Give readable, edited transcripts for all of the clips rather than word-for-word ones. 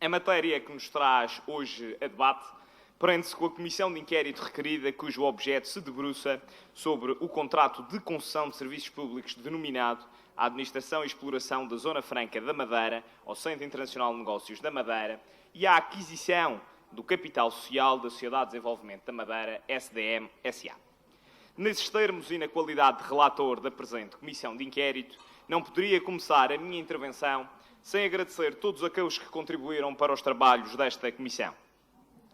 A matéria que nos traz hoje a debate prende-se com a comissão de inquérito requerida, cujo objeto se debruça sobre o contrato de concessão de serviços públicos denominado a Administração e Exploração da Zona Franca da Madeira ao Centro Internacional de Negócios da Madeira e a aquisição do capital social da Sociedade de Desenvolvimento da Madeira, SDM-SA. Nesses termos e na qualidade de relator da presente comissão de inquérito, não poderia começar a minha intervenção sem agradecer todos aqueles que contribuíram para os trabalhos desta comissão.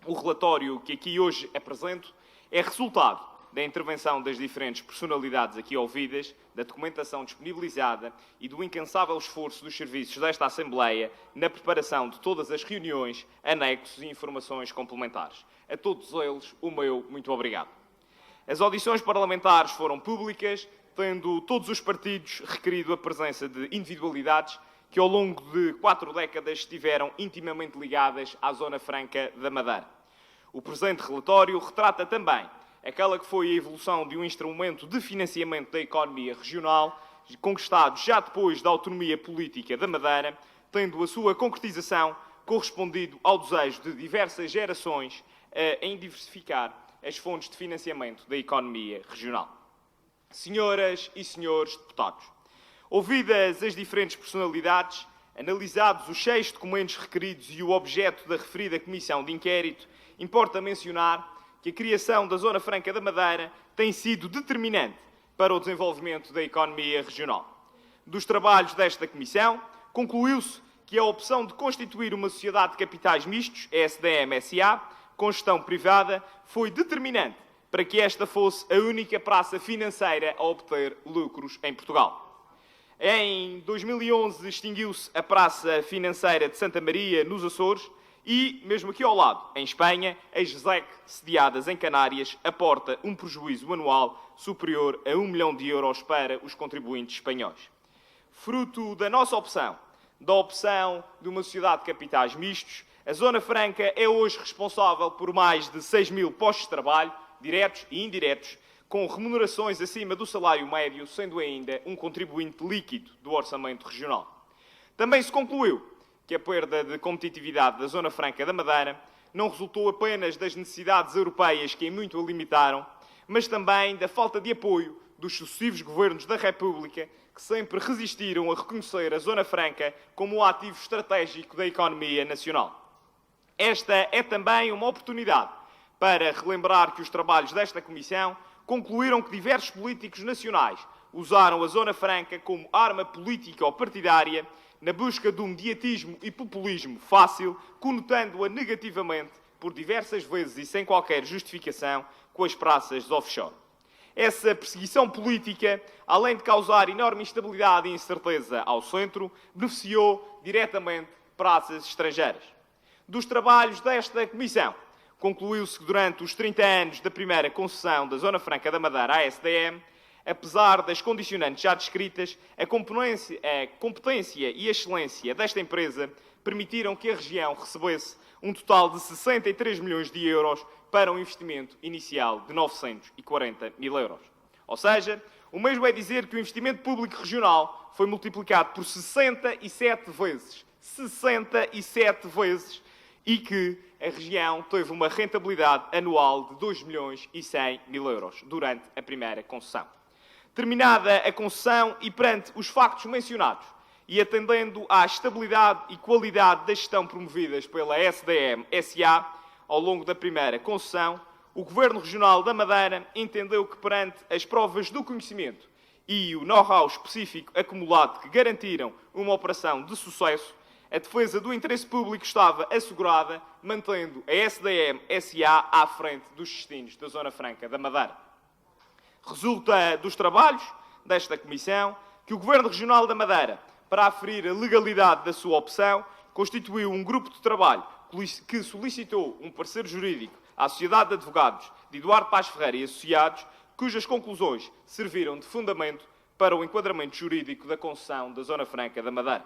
O relatório que aqui hoje apresento é resultado da intervenção das diferentes personalidades aqui ouvidas, da documentação disponibilizada e do incansável esforço dos serviços desta Assembleia na preparação de todas as reuniões, anexos e informações complementares. A todos eles, o meu muito obrigado. As audições parlamentares foram públicas, tendo todos os partidos requerido a presença de individualidades que ao longo de 4 décadas estiveram intimamente ligadas à Zona Franca da Madeira. O presente relatório retrata também aquela que foi a evolução de um instrumento de financiamento da economia regional, conquistado já depois da autonomia política da Madeira, tendo a sua concretização correspondido ao desejo de diversas gerações em diversificar as fontes de financiamento da economia regional. Senhoras e senhores deputados, ouvidas as diferentes personalidades, analisados os 6 documentos requeridos e o objeto da referida comissão de inquérito, importa mencionar que a criação da Zona Franca da Madeira tem sido determinante para o desenvolvimento da economia regional. Dos trabalhos desta comissão, concluiu-se que a opção de constituir uma sociedade de capitais mistos, SDM-SA, com gestão privada, foi determinante para que esta fosse a única praça financeira a obter lucros em Portugal. Em 2011 extinguiu-se a Praça Financeira de Santa Maria, nos Açores, e, mesmo aqui ao lado, em Espanha, as GZEC, sediadas em Canárias, aporta um prejuízo anual superior a 1 milhão de euros para os contribuintes espanhóis. Fruto da nossa opção, da opção de uma sociedade de capitais mistos, a Zona Franca é hoje responsável por mais de 6 mil postos de trabalho, diretos e indiretos, com remunerações acima do salário médio, sendo ainda um contribuinte líquido do orçamento regional. Também se concluiu que a perda de competitividade da Zona Franca da Madeira não resultou apenas das necessidades europeias que em muito a limitaram, mas também da falta de apoio dos sucessivos governos da República, que sempre resistiram a reconhecer a Zona Franca como um ativo estratégico da economia nacional. Esta é também uma oportunidade para relembrar que os trabalhos desta Comissão concluíram que diversos políticos nacionais usaram a Zona Franca como arma política ou partidária na busca de um mediatismo e populismo fácil, conotando-a negativamente, por diversas vezes e sem qualquer justificação, com as praças de offshore. Essa perseguição política, além de causar enorme instabilidade e incerteza ao centro, beneficiou diretamente praças estrangeiras. Dos trabalhos desta Comissão, concluiu-se que durante os 30 anos da primeira concessão da Zona Franca da Madeira à SDM, apesar das condicionantes já descritas, a competência e a excelência desta empresa permitiram que a região recebesse um total de 63 milhões de euros para um investimento inicial de 940 mil euros. Ou seja, o mesmo é dizer que o investimento público regional foi multiplicado por 67 vezes. 67 vezes! E que a região teve uma rentabilidade anual de 2 milhões e 100 mil euros durante a primeira concessão. Terminada a concessão e perante os factos mencionados e atendendo à estabilidade e qualidade da gestão promovidas pela SDM-SA ao longo da primeira concessão, o Governo Regional da Madeira entendeu que perante as provas do conhecimento e o know-how específico acumulado que garantiram uma operação de sucesso, a defesa do interesse público estava assegurada, mantendo a SDM-SA à frente dos destinos da Zona Franca da Madeira. Resulta dos trabalhos desta Comissão que o Governo Regional da Madeira, para aferir a legalidade da sua opção, constituiu um grupo de trabalho que solicitou um parecer jurídico à Sociedade de Advogados de Eduardo Paz Ferreira e Associados, cujas conclusões serviram de fundamento para o enquadramento jurídico da concessão da Zona Franca da Madeira.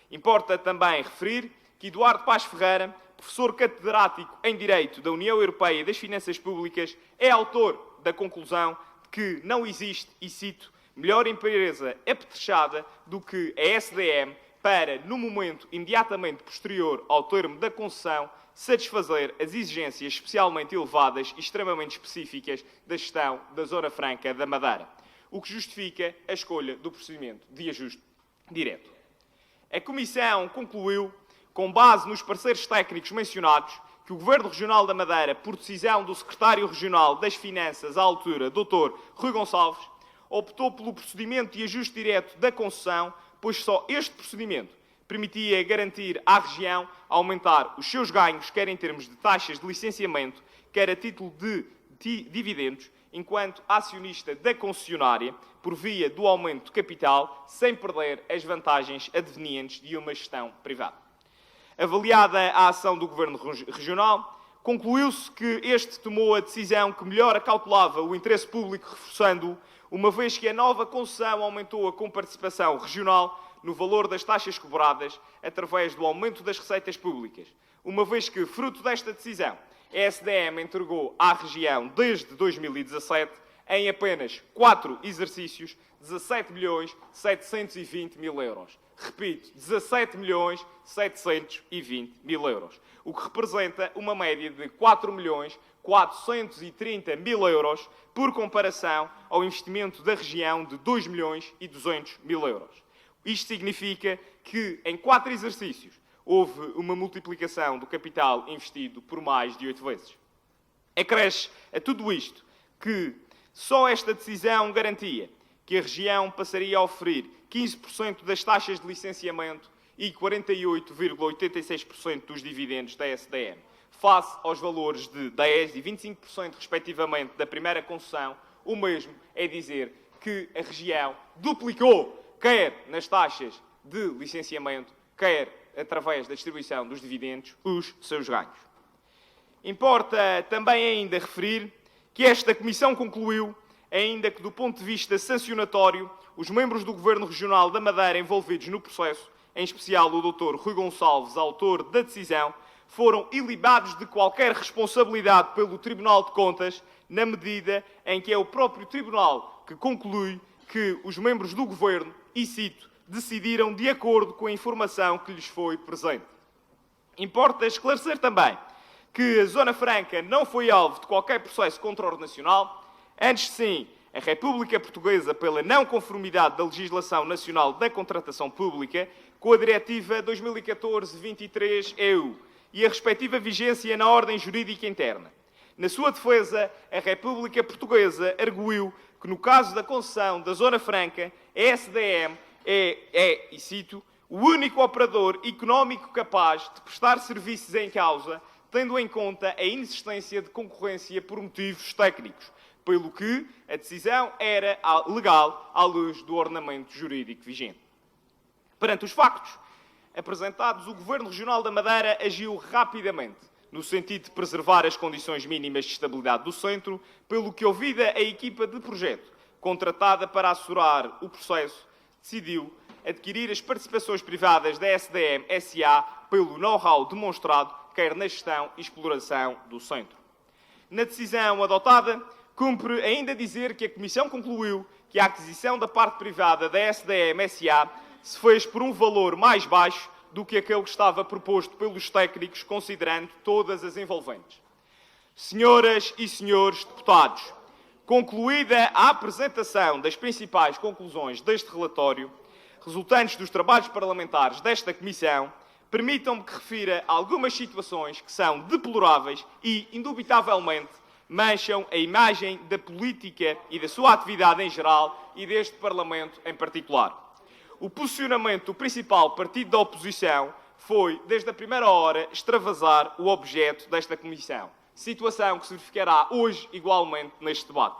Importa também referir que Eduardo Paz Ferreira, professor catedrático em Direito da União Europeia e das Finanças Públicas, é autor da conclusão de que não existe, e cito, melhor empresa apetrechada do que a SDM para, no momento imediatamente posterior ao termo da concessão, satisfazer as exigências especialmente elevadas e extremamente específicas da gestão da Zona Franca da Madeira, o que justifica a escolha do procedimento de ajuste direto. A Comissão concluiu, com base nos parceiros técnicos mencionados, que o Governo Regional da Madeira, por decisão do Secretário Regional das Finanças à altura, Dr. Rui Gonçalves, optou pelo procedimento de ajuste direto da concessão, pois só este procedimento permitia garantir à região aumentar os seus ganhos, quer em termos de taxas de licenciamento, quer a título de dividendos, enquanto acionista da concessionária, por via do aumento de capital, sem perder as vantagens advenientes de uma gestão privada. Avaliada a ação do Governo Regional, concluiu-se que este tomou a decisão que melhor acautelava o interesse público, reforçando-o, uma vez que a nova concessão aumentou a comparticipação regional no valor das taxas cobradas através do aumento das receitas públicas, uma vez que, fruto desta decisão, a SDM entregou à região, desde 2017, em apenas 4 exercícios, 17.720.000 euros. Repito, 17.720.000 euros, o que representa uma média de 4.430.000 euros, por comparação ao investimento da região de 2.200.000 euros. Isto significa que, em 4 exercícios, houve uma multiplicação do capital investido por mais de 8 vezes. Acresce a tudo isto que só esta decisão garantia que a região passaria a oferir 15% das taxas de licenciamento e 48,86% dos dividendos da SDM, face aos valores de 10% e 25%, respectivamente, da primeira concessão. O mesmo é dizer que a região duplicou, quer nas taxas de licenciamento, quer através da distribuição dos dividendos, os seus ganhos. Importa também ainda referir que esta Comissão concluiu ainda que, do ponto de vista sancionatório, os membros do Governo Regional da Madeira envolvidos no processo, em especial o Dr. Rui Gonçalves, autor da decisão, foram ilibados de qualquer responsabilidade pelo Tribunal de Contas, na medida em que é o próprio Tribunal que conclui que os membros do Governo, e cito, decidiram de acordo com a informação que lhes foi presente. Importa esclarecer também que a Zona Franca não foi alvo de qualquer processo contra o nacional. Antes, sim, a República Portuguesa, pela não conformidade da legislação nacional da contratação pública com a Diretiva 2014/23/EU e a respectiva vigência na ordem jurídica interna. Na sua defesa, a República Portuguesa arguiu que, no caso da concessão da Zona Franca, a SDM é, e cito, o único operador económico capaz de prestar serviços em causa, tendo em conta a inexistência de concorrência por motivos técnicos, pelo que a decisão era legal à luz do ordenamento jurídico vigente. Perante os factos apresentados, o Governo Regional da Madeira agiu rapidamente, no sentido de preservar as condições mínimas de estabilidade do centro, pelo que, ouvida a equipa de projeto contratada para assessorar o processo, decidiu adquirir as participações privadas da SDM SA pelo know-how demonstrado, quer na gestão e exploração do centro. Na decisão adotada, cumpre ainda dizer que a Comissão concluiu que a aquisição da parte privada da SDM SA se fez por um valor mais baixo do que aquele que estava proposto pelos técnicos, considerando todas as envolventes. Senhoras e senhores deputados, concluída a apresentação das principais conclusões deste relatório, resultantes dos trabalhos parlamentares desta Comissão, permitam-me que refira algumas situações que são deploráveis e, indubitavelmente, mancham a imagem da política e da sua atividade em geral e deste Parlamento em particular. O posicionamento do principal partido da oposição foi, desde a primeira hora, extravasar o objeto desta Comissão, situação que se verificará hoje igualmente neste debate.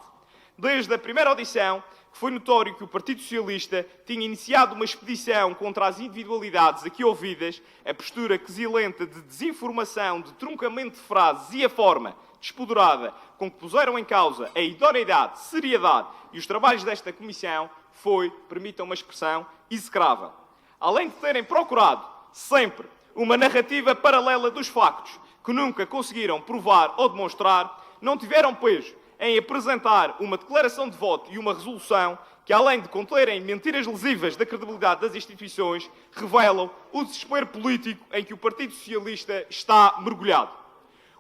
Desde a primeira audição, foi notório que o Partido Socialista tinha iniciado uma expedição contra as individualidades aqui ouvidas, a postura quesilenta de desinformação, de truncamento de frases e a forma despoderada com que puseram em causa a idoneidade, seriedade e os trabalhos desta Comissão foi, permitam uma expressão, execrável. Além de terem procurado, sempre, uma narrativa paralela dos factos que nunca conseguiram provar ou demonstrar, não tiveram pejo em apresentar uma declaração de voto e uma resolução que, além de conterem mentiras lesivas da credibilidade das instituições, revelam o desespero político em que o Partido Socialista está mergulhado.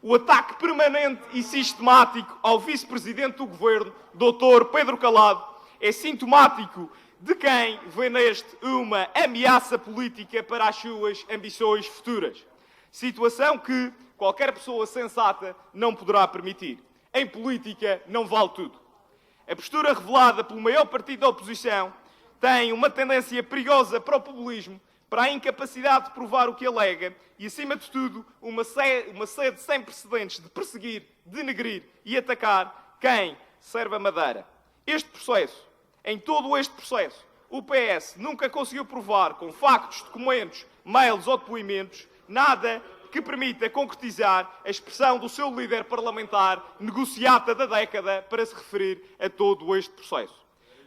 O ataque permanente e sistemático ao vice-presidente do Governo, Dr. Pedro Calado, é sintomático de quem vê neste uma ameaça política para as suas ambições futuras. Situação que qualquer pessoa sensata não poderá permitir. Em política não vale tudo. A postura revelada pelo maior partido da oposição tem uma tendência perigosa para o populismo, para a incapacidade de provar o que alega e, acima de tudo, uma sede sem precedentes de perseguir, denegrir e atacar quem serve a Madeira. Em todo este processo, o PS nunca conseguiu provar com factos, documentos, mails ou depoimentos nada que permita concretizar a expressão do seu líder parlamentar negociata da década para se referir a todo este processo.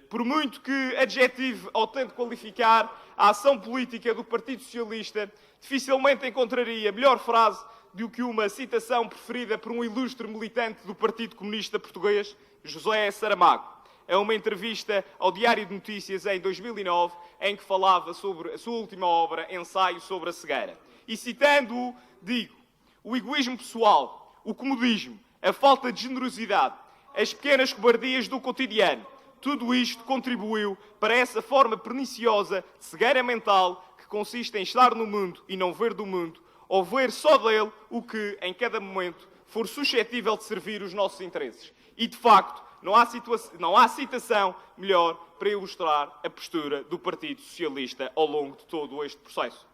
Por muito que adjetive ou tente qualificar a ação política do Partido Socialista, dificilmente encontraria melhor frase do que uma citação preferida por um ilustre militante do Partido Comunista Português, José Saramago. É uma entrevista ao Diário de Notícias em 2009, em que falava sobre a sua última obra, Ensaio sobre a Cegueira. E citando-o, digo: o egoísmo pessoal, o comodismo, a falta de generosidade, as pequenas cobardias do cotidiano, tudo isto contribuiu para essa forma perniciosa de cegueira mental que consiste em estar no mundo e não ver do mundo, ou ver só dele o que, em cada momento, for suscetível de servir os nossos interesses. E, de facto, não há citação melhor para ilustrar a postura do Partido Socialista ao longo de todo este processo.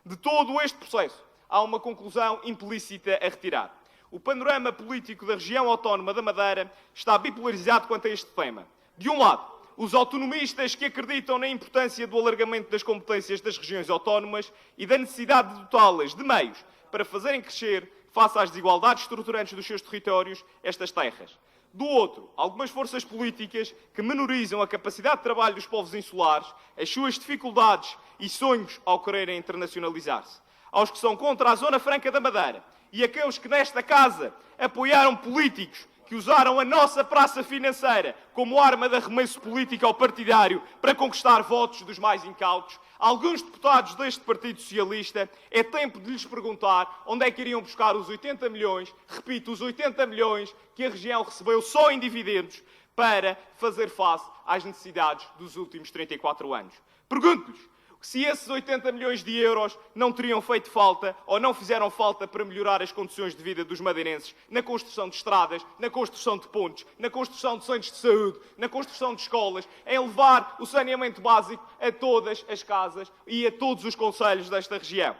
De todo este processo, há uma conclusão implícita a retirar. O panorama político da região autónoma da Madeira está bipolarizado quanto a este tema. De um lado, os autonomistas que acreditam na importância do alargamento das competências das regiões autónomas e da necessidade de dotá-las de meios para fazerem crescer, face às desigualdades estruturantes dos seus territórios, estas terras. Do outro, algumas forças políticas que menorizam a capacidade de trabalho dos povos insulares, as suas dificuldades e sonhos ao quererem internacionalizar-se. Aos que são contra a Zona Franca da Madeira e aqueles que nesta casa apoiaram políticos que usaram a nossa praça financeira como arma de arremesso político ao partidário para conquistar votos dos mais incautos, alguns deputados deste Partido Socialista, é tempo de lhes perguntar onde é que iriam buscar os 80 milhões, repito, os 80 milhões que a região recebeu só em dividendos para fazer face às necessidades dos últimos 34 anos. Pergunto-lhes se esses 80 milhões de euros não teriam feito falta ou não fizeram falta para melhorar as condições de vida dos madeirenses na construção de estradas, na construção de pontes, na construção de centros de saúde, na construção de escolas, em levar o saneamento básico a todas as casas e a todos os concelhos desta região.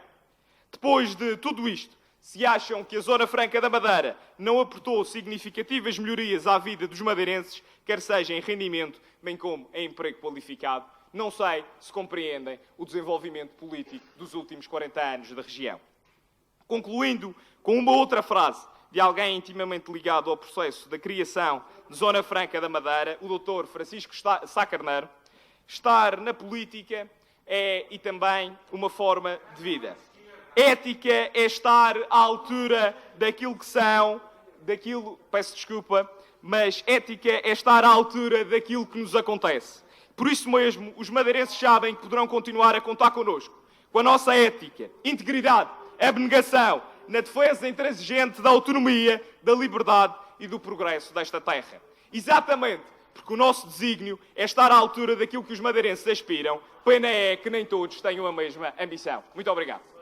Depois de tudo isto, se acham que a Zona Franca da Madeira não aportou significativas melhorias à vida dos madeirenses, quer seja em rendimento, bem como em emprego qualificado, não sei se compreendem o desenvolvimento político dos últimos 40 anos da região. Concluindo com uma outra frase de alguém intimamente ligado ao processo da criação de Zona Franca da Madeira, o Dr. Francisco Sá Carneiro: estar na política é e também uma forma de vida. Ética é estar à altura daquilo que são, peço desculpa, mas ética é estar à altura daquilo que nos acontece. Por isso mesmo, os madeirenses sabem que poderão continuar a contar connosco, com a nossa ética, integridade, abnegação, na defesa intransigente da autonomia, da liberdade e do progresso desta terra. Exatamente porque o nosso desígnio é estar à altura daquilo que os madeirenses aspiram, pena é que nem todos tenham a mesma ambição. Muito obrigado.